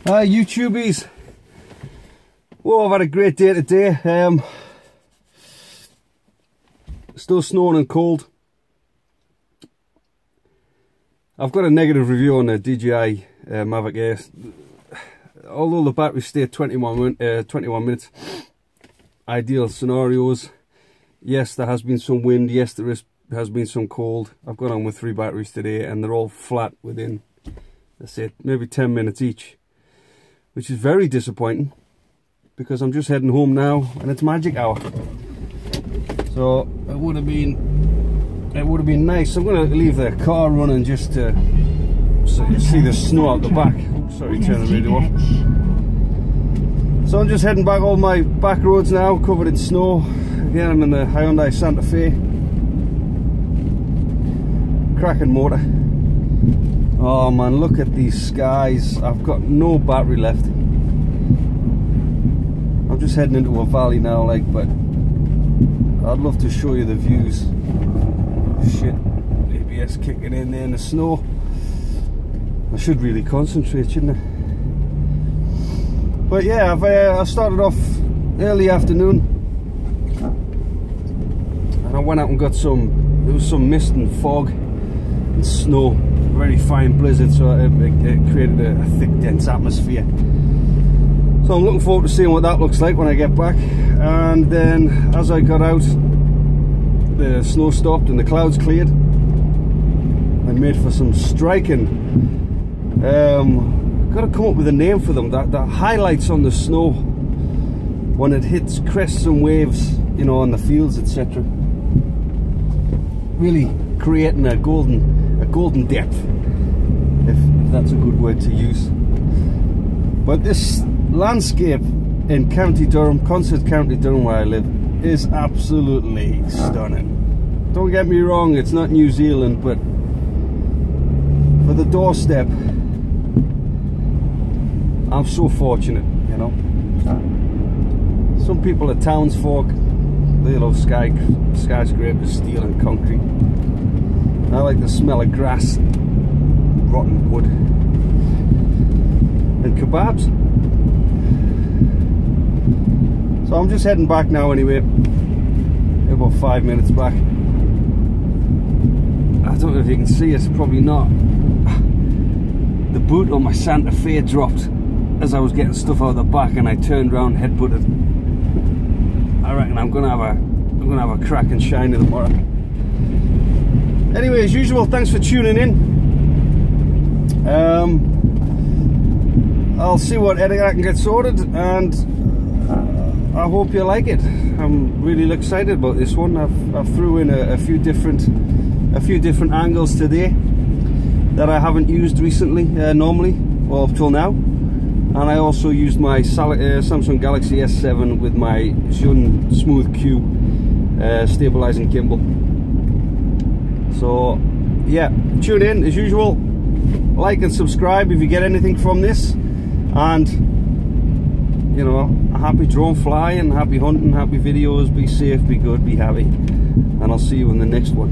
Hi YouTubies. Well, I've had a great day today. Still snowing and cold. I've got a negative review on the DJI Mavic Air. Although the battery stayed 21 minutes, ideal scenarios. Yes, there has been some wind. Yes, there has been some cold. I've gone on with 3 batteries today and they're all flat within, let's say, maybe 10 minutes each. Which is very disappointing because I'm just heading home now and it's magic hour. So it would have been nice. I'm going to leave the car running just to so you see the snow out the back. Oops, sorry, turn the radio off. So I'm just heading back all my back roads now, covered in snow. Again, I'm in the Hyundai Santa Fe. Cracking motor. Oh man, look at these skies. I've got no battery left. I'm just heading into a valley now, like, but I'd love to show you the views. Shit, ABS kicking in there in the snow. I should really concentrate, shouldn't I? But yeah, I started off early afternoon and I went out and got there was some mist and fog and snow. Very fine blizzard, so it created a thick, dense atmosphere. So I'm looking forward to seeing what that looks like when I get back. And then as I got out, the snow stopped and the clouds cleared. I made for some striking, got to come up with a name for them, that highlights on the snow when it hits crests and waves, you know, on the fields, etc. Really creating a golden depth, if that's a good word to use. But this landscape in County Durham, Consett, County Durham, where I live, is absolutely stunning. Don't get me wrong, it's not New Zealand, but for the doorstep, I'm so fortunate, you know. Some people are townsfolk, they love skyscrapers, steel and concrete. I like the smell of grass, rotten wood, and kebabs. So I'm just heading back now anyway, about 5 minutes back. I don't know if you can see it, probably not. The boot on my Santa Fe dropped as I was getting stuff out of the back and I turned around, headbutted. I reckon I'm gonna have a crack and shine in tomorrow. Anyway, as usual, thanks for tuning in. I'll see what editing I can get sorted, and I hope you like it. I'm really excited about this one. I've threw in a few different angles today that I haven't used recently, normally, or up till now. And I also used my Samsung Galaxy S7 with my Zhiyun Smooth Q stabilizing gimbal. So yeah, tune in as usual, like and subscribe if you get anything from this, and you know, happy drone flying, happy hunting, happy videos, be safe, be good, be happy, and I'll see you in the next one.